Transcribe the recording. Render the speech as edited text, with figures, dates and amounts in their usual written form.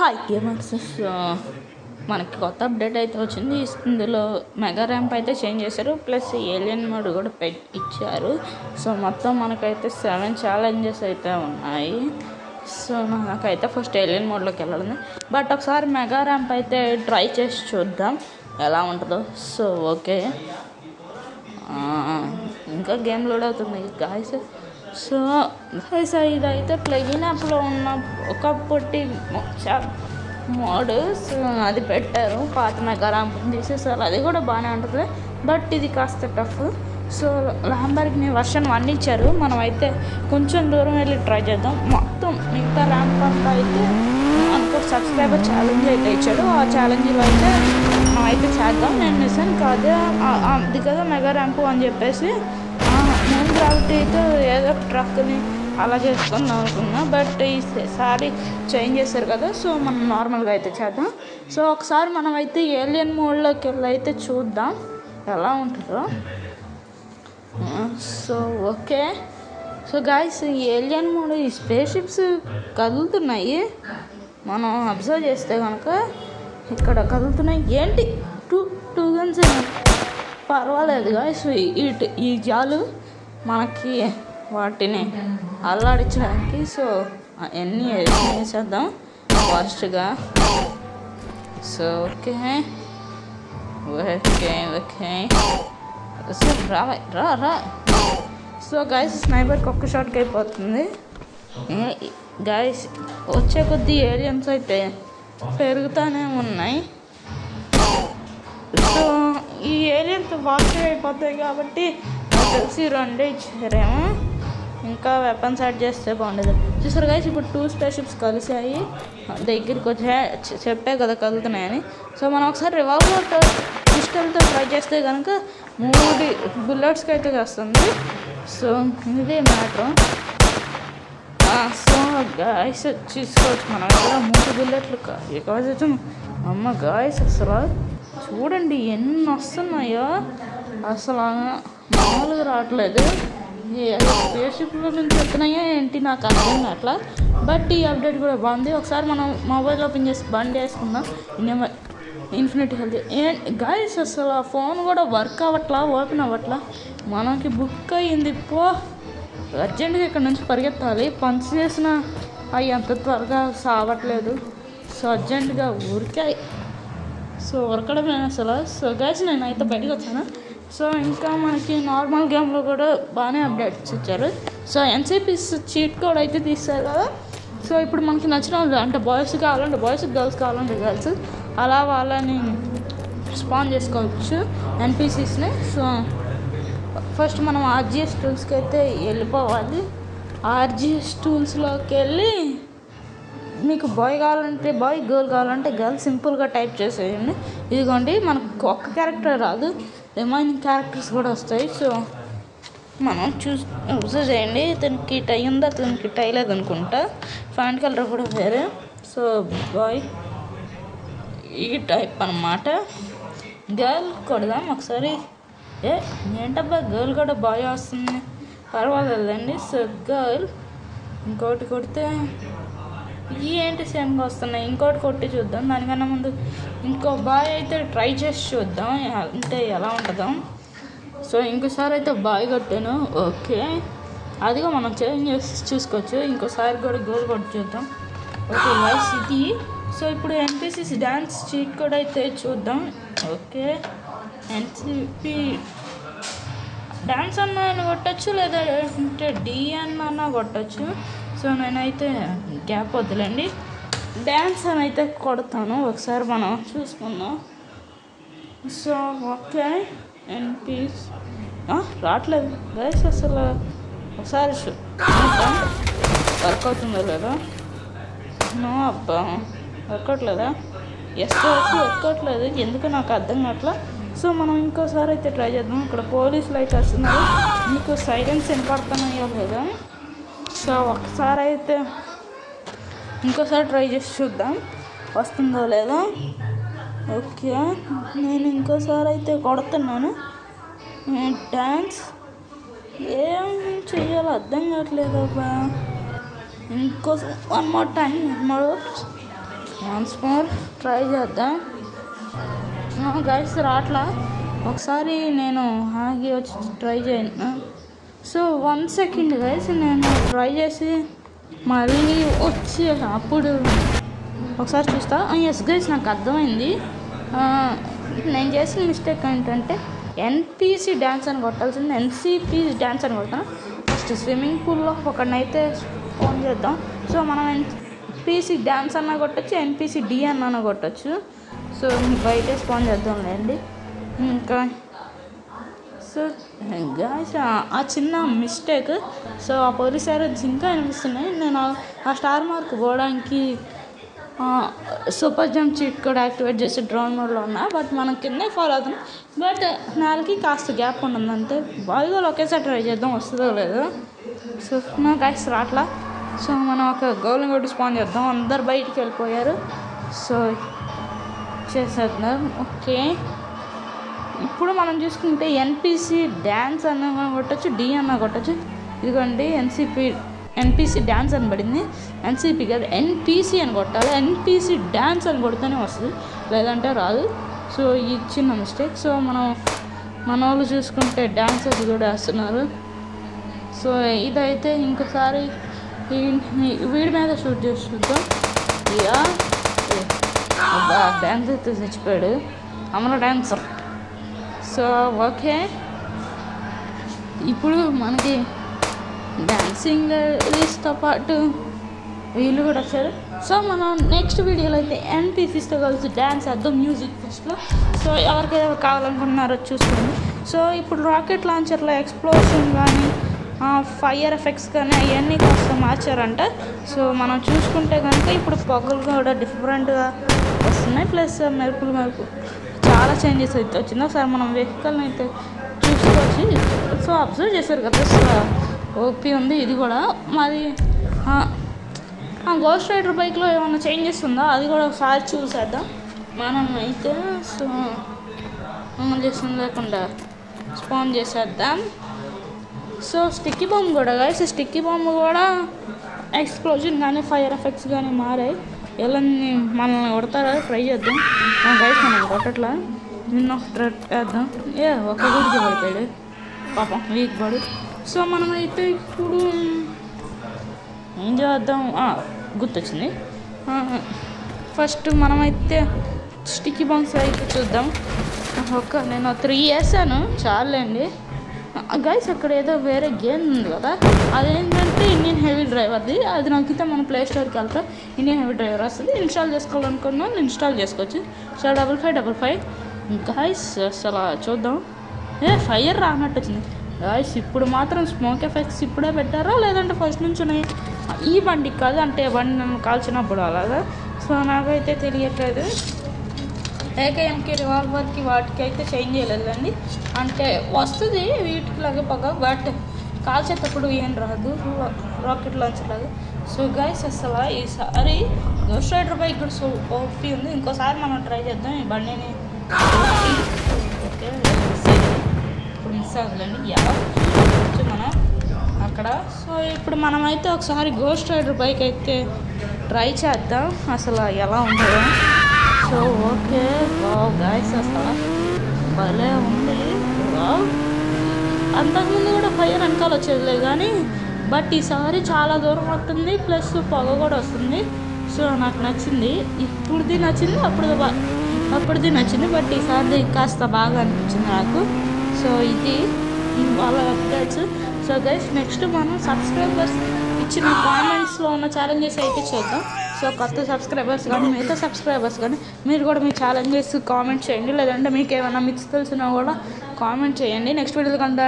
Hi gamers. మనకి కొత్త update అయితే వచ్చింది. ఇందులో మెగా ర్యాంప్ అయితే చేంజ్ చేశారు, ప్లస్ ఏలియన్ మోడ్ కూడా ఇచ్చారు. సో మొత్తం మనకైతే 7 ఛాలెంజెస్ అయితే ఉన్నాయి. సో నాకైతే ఫస్ట్ ఏలియన్ మోడ్లోకి వెళ్ళాలి, బట్ ఒకసారి మెగా ర్యాంప్ అయితే ట్రై చేసి చూద్దాం ఎలా ఉంటుందో. సో ఓకే, ఇంకా గేమ్ లోడ్ అవుతుంది గాయస్. సో గాయస్, ఇదైతే ప్లగిన్ యాప్లో ఉన్న ఒకప్పటి మోడ్. సో అది పెట్టారు, పాత మెగా ర్యాంప్ తీసేసారు. అది కూడా బాగానే ఉంటుంది, బట్ ఇది కాస్త టఫ్. సో ల్యాంబర్గిని వర్షన్ 1 ఇచ్చారు. మనం అయితే కొంచెం దూరం వెళ్ళి ట్రై చేద్దాం. మొత్తం మిగతా ర్యాంప్ అంతా అయితే మనకు సబ్స్క్రైబర్ ఛాలెంజ్ అయితే ఇచ్చాడు. ఆ ఛాలెంజ్లో అయితే మనం అయితే చేద్దాం. నేను నిజానికి కాదే అది కదా మెగా ర్యాంప్ అని చెప్పేసి మూన్ గ్రావిటీతో ఏదో ట్రక్ని అలా చేసుకుందాం అనుకున్నా, బట్ ఈసారి చేంజ్ చేశారు కదా. సో మనం నార్మల్గా అయితే చేద్దాం. సో ఒకసారి మనం అయితే ఏలియన్ మోడ్లోకి వెళ్ళి అయితే చూద్దాం ఎలా ఉంటుందో. So okay, so guys, alien mode ఈ స్పేస్ షిప్స్ కదులుతున్నాయి. మనం అబ్జర్వ్ చేస్తే కనుక ఇక్కడ కదులుతున్నాయి. ఏంటి టూ గన్స్ పర్వాలేదు గాయస్, ఈ జాలు మనకి వాటిని అల్లాడించడానికి. సో అన్నీ వేసేద్దాం ఫాస్ట్గా. So okay okay okay, so రా. సో గాయస్, స్నైపర్కి ఒక్క షాట్కి అయిపోతుంది గాయస్. వచ్చే కొద్దీ ఏలియన్స్ అయితే పెరుగుతూనే ఉన్నాయి. సో ఈ ఏలియన్స్ ఫాస్ట్ అయిపోతాయి కాబట్టి తెలిసి 2 ఇచ్చారేమో. ఇంకా వెపన్స్ యాడ్ చేస్తే బాగుండేది. చూసారు గైస్, ఇప్పుడు 2 స్పేస్ షిప్స్ కలిసాయి, దగ్గరికి వచ్చా చెప్పే కదా కదులుతున్నాయని. సో మనం ఒకసారి రివాల్వర్ పిస్టల్తో ట్రై చేస్తే కనుక 3 బుల్లెట్స్కి అయితే వస్తుంది. సో ఇదే మ్యాటర్. సో గాయస్ చూసుకోవచ్చు, మన దగ్గర 3 బుల్లెట్లు కావచ్చు. అమ్మ గాయస్, అసలు చూడండి ఎన్ని వస్తున్నాయో, అసలు మామూలుగా రావట్లేదు. స్పేస్ షిప్లో నుంచి వస్తున్నాయో ఏంటి నాకు అర్థం కావట్లా, బట్ ఈ అప్డేట్ కూడా బాగుంది. ఒకసారి మనం మొబైల్ ఓపెన్ చేసి బండి వేసుకుందాం. ఇన్ఫినిటీ హెల్త్ గాయస్, అసలు ఆ ఫోన్ కూడా వర్క్ అవ్వట్లా, ఓపెన్ అవ్వట్లా. మనకి బుక్ అయ్యింది. అర్జెంటుగా ఇక్కడ నుంచి పరిగెత్తాలి. పంచ్ చేసిన అవి అంత త్వరగా సావట్లేదు. సో అర్జెంటుగా ఊరికాయి. సో ఉరకడమే అసలు. సో గైస్, నేనైతే బయటకు వచ్చాను. సో ఇంకా మనకి నార్మల్ గేమ్లో కూడా బాగానే అప్డేట్స్ ఇచ్చారు. సో ఎన్సీపీస్ చీట్ కోడ్ అయితే తీస్తారు కదా. సో ఇప్పుడు మనకి నచ్చిన వాళ్ళు, అంటే బాయ్స్ కావాలంటే బాయ్స్, గర్ల్స్ కావాలంటే గర్ల్స్, అలా వాళ్ళని స్పాన్ చేసుకోవచ్చు ఎన్పీసీస్ని. సో ఫస్ట్ మనం ఆర్జిఎస్ టూల్స్కి అయితే వెళ్ళిపోవాలి. ఆర్జిఎస్ టూల్స్లోకి వెళ్ళి మీకు బాయ్ కావాలంటే బాయ్, గర్ల్ కావాలంటే గర్ల్ సింపుల్గా టైప్ చేసేయండి. ఇదిగోండి, మనకు ఒక్క క్యారెక్టర్ రాదు, రిమైనింగ్ క్యారెక్టర్స్ కూడా వస్తాయి. సో మనం అబ్జర్వ్ చేయండి. ఇతనికి టై ఉందా, అతనికి టై లేదనుకుంటా. ఫ్యాంట్ కలర్ కూడా వేరే. సో బాయ్ ఈ టైప్ అన్నమాట. గర్ల్ కొడదాం ఒకసారి. ఏంటబ్బా గర్ల్ కూడా బాయ్ వస్తుంది, పర్వాలేదండి. సో గర్ల్ ఇంకోటి కొడితే ఏంటి సేమ్గా వస్తున్నాయి. ఇంకోటి కొట్టి చూద్దాం. దానికన్నా ముందు ఇంకో బాయ్ అయితే ట్రై చేసి చూద్దాం అంటే ఎలా ఉంటుందో. సో ఇంకోసారి అయితే బాయ్ కొట్టాను. ఓకే, అదిగా మనం చేంజ్ చేసి చూసుకోవచ్చు. ఇంకోసారి కూడా గోల్ కొట్టి చూద్దాం. ఓకే వాయిస్ ఇది. సో ఇప్పుడు ఎన్పీసీస్ డ్యాన్స్ చీట్ కూడా అయితే చూద్దాం. ఓకే, ఎన్సీపీ డ్యాన్స్ అన్న కొట్టచ్చు, లేదా అంటే డిఎన్ అన్న కొట్టచ్చు. సో నేనైతే గ్యాప్ వద్దులేండి, డ్యాన్స్ అని అయితే కొడతాను. ఒకసారి మనం చూసుకుందాం. సో ఓకే, ఎన్పీస్ రావట్లేదు గైస్. అసలు ఒకసారి వర్క్ అవుతుందో లేదా. నో అబ్బా, వర్క్ అవట్లేదా? వర్క్ అవట్లేదు, ఎందుకు నాకు అర్థం కావట్లా. సో మనం ఇంకోసారి అయితే ట్రై చేద్దాం. ఇక్కడ పోలీసులు అయితే వస్తున్నారు, మీకు సైలెన్స్ వినపడుతున్నాయో లేదా. సో ఒకసారి అయితే ఇంకోసారి ట్రై చేసి చూద్దాం వస్తుందో లేదో. ఓకే, నేను ఇంకోసారి అయితే కొడుతున్నాను. డ్యాన్స్ ఏం చెయ్యాలో అర్థం కావట్లేదు అబ్బా. ఇంకో 1 more time. Once more try చేద్దాం. గైస్ రాట్లా, ఒకసారి నేను ఆగి వచ్చి ట్రై చేయను. సో 1 సెకండ్ గైస్, నేను ట్రై చేసి మళ్ళీ వచ్చి అప్పుడు ఒకసారి చూస్తా. ఎస్ గైస్, నాకు అర్థమైంది. నేను చేసిన మిస్టేక్ ఏంటంటే ఎన్పిసి డ్యాన్స్ అని కొట్టాల్సింది ఎన్సిపి డ్యాన్స్ అని కొడతాను. ఫస్ట్ స్విమ్మింగ్ పూల్లో ఒకడినైతే ఫోన్ చేద్దాం. సో మనం ఎన్పిసి డ్యాన్స్ అన్నా కొట్టచ్చు, ఎన్పిసి డి అన్నా కొట్టచ్చు. సో బయట స్పాన్ చేద్దాంలేండి. ఇంకా సో గాయస్, ఆ చిన్న మిస్టేక్. సో ఆ పోలీస్ సైరన్స్ ఇంకా అనిపిస్తున్నాయి. నేను ఆ స్టార్ మార్క్ పోవడానికి సూపర్ జంప్ చీట్ కూడా యాక్టివేట్ చేసి డ్రోన్ మోడ్లో ఉన్నా. బట్ మనం కిందే ఫాలో అవుతున్నాం. బట్ నాలుగు కాస్త గ్యాప్ ఉంటుంది అంతే. బాగా ఒకేసారి ట్రై చేద్దాం, వస్తుందో లేదో. సో నాకు గాయస్ రాట్లా. సో మనం ఒక గోల్ని కొట్టి స్పాన్ చేద్దాం. అందరు బయటికి వెళ్ళిపోయారు. సో చేసేద్దాం. ఓకే, ఇప్పుడు మనం చూసుకుంటే ఎన్పిసి డ్యాన్స్ అన్న కొట్టచ్చు, డి అన్న కొట్టచ్చు. ఇదిగోండి ఎన్పిసి డ్యాన్స్ అని పడింది. ఎన్సిపి కాదు, ఎన్పిసి అని కొట్టాలి. ఎన్పిసి డ్యాన్స్ అని కొడితేనే వస్తుంది, లేదంటే రాదు. సో ఈ చిన్న మిస్టేక్. సో మన వాళ్ళు చూసుకుంటే డ్యాన్సర్స్ కూడా వేస్తున్నారు. సో ఇదైతే ఇంకోసారి వీడి మీద షూట్ చేసి చూద్దాం. యా, డ్యాన్స్ అయితే చచ్చిపోయాడు అమర డ్యాన్సర్. సో ఓకే, ఇప్పుడు మనకి డాన్సింగ్ తో పాటు వీళ్ళు కూడా వచ్చారు. సో మనం నెక్స్ట్ వీడియోలో అయితే ఎన్పిసిస్తో కలిసి డ్యాన్స్ వేద్దాం మ్యూజిక్ ఫెస్ట్లో. సో ఎవరికైనా కావాలనుకుంటున్నారో చూసుకోండి. సో ఇప్పుడు రాకెట్ లాంచర్లో ఎక్స్ప్లోషన్ కానీ ఫైర్ ఎఫెక్ట్స్ కానీ అవన్నీ కాస్త మార్చారంట. సో మనం చూసుకుంటే కనుక ఇప్పుడు పొగలు కూడా డిఫరెంట్గా వస్తున్నాయి. ప్లస్ మెరుపులు చాలా చేంజెస్ అయితే వచ్చింది. ఒకసారి మనం వెహికల్ని అయితే చూసుకోవచ్చు. సో అబ్జర్వ్ చేశారు కదా, సో ఓపీ ఉంది. ఇది కూడా మరి గోస్ట్ రైడర్ బైక్లో ఏమైనా చేంజెస్ ఉందా అది కూడా ఒకసారి చూసేద్దాం మనం అయితే. సో చేస్తుంది లేకుండా స్పాన్ చేసేద్దాం. సో స్టిక్కీ బాంబ్ కూడా గైస్, స్టిక్కీ బాంబ్ కూడా ఎక్స్ప్లోజన్ కానీ ఫైర్ ఎఫెక్ట్స్ కానీ మారాయి. ఎలా మనల్ని కొడతారా ట్రై చేద్దాం. గైస్ మనం కొట్టట్లా, నిన్న వేద్దాం. ఒక గుడికి పడిపోయాడు పాపం, వీక్ పడు. సో మనమైతే ఇప్పుడు ఏం చేద్దాం, గుర్తొచ్చింది. ఫస్ట్ మనమైతే స్టిక్కీ బాంబ్స్ అయితే చూద్దాం. నేను 3 వేసాను చాలండి. గైస్ అక్కడ ఏదో వేరే గేమ్ ఉంది కదా, అదేంటంటే ఇండియన్ హెవీ డ్రైవర్ది. అది నాకైతే మన ప్లే స్టోర్కి వెళ్తాం, ఇండియన్ హెవీ డ్రైవర్ వస్తుంది. ఇన్స్టాల్ చేసుకోవాలనుకున్నాను, ఇన్స్టాల్ చేసుకోవచ్చు. సో 5555 గైస్ అసలు చూద్దాం. ఫైర్ రానట్టు వచ్చింది గైస్. ఇప్పుడు మాత్రం స్మోక్ ఎఫెక్ట్స్ ఇప్పుడే పెట్టారా లేదంటే ఫస్ట్ నుంచి ఉన్నాయి? ఈ బండికి కాదు, అంటే బండి నన్ను కాల్చినప్పుడు అలాగా. సో నాకైతే తెలియట్లేదు. ఏకేఎంకి రివాల్వర్కి వాటికి అయితే చేంజ్ చేయలేదండి. అంటే వస్తుంది వీటికి లాగా పొగ, బట్ కాల్చేటప్పుడు ఏం రాదు రాకెట్ లాంచ్ లాగా. సో గైస్ అసలు ఈసారి గోస్ట్ రైడర్ బైక్ కూడా సో ఓపీ ఉంది. ఇంకోసారి మనం ట్రై చేద్దాం ఈ బండిని. ఓకే, ఇప్పుడు మిస్ అవ్వదండి మనం అక్కడ. సో ఇప్పుడు మనమైతే ఒకసారి గోస్ట్ రైడర్ బైక్ అయితే ట్రై చేద్దాం అసలు ఎలా ఉంటుందో. సో ఓకే, గైస్ అసలు భలే ఉంది. అంతకుముందు కూడా ఫైర్ వెనకాల వచ్చేదిలే కానీ, బట్ ఈసారి చాలా దూరం వస్తుంది, ప్లస్ పొగ కూడా వస్తుంది. సో నాకు నచ్చింది. ఇప్పుడుది నచ్చింది, అప్పుడుది నచ్చింది, బట్ ఈసారి కాస్త బాగా అనిపించింది నాకు. సో ఇది వాళ్ళ అప్డేట్స్. సో గైస్ నెక్స్ట్ మనం సబ్స్క్రైబర్స్ ఇచ్చిన కామెంట్స్లో ఉన్న ఛాలెంజెస్ అయితే చూద్దాం. సో కొత్త సబ్స్క్రైబర్స్ కానీ మిగతా సబ్స్క్రైబర్స్ కానీ మీరు కూడా మీ ఛాలెంజెస్ కామెంట్ చేయండి, లేదంటే మీకు ఏమైనా మిక్స్ తెలిసినా కూడా కామెంట్ చేయండి. నెక్స్ట్ వీడియోలో కంటే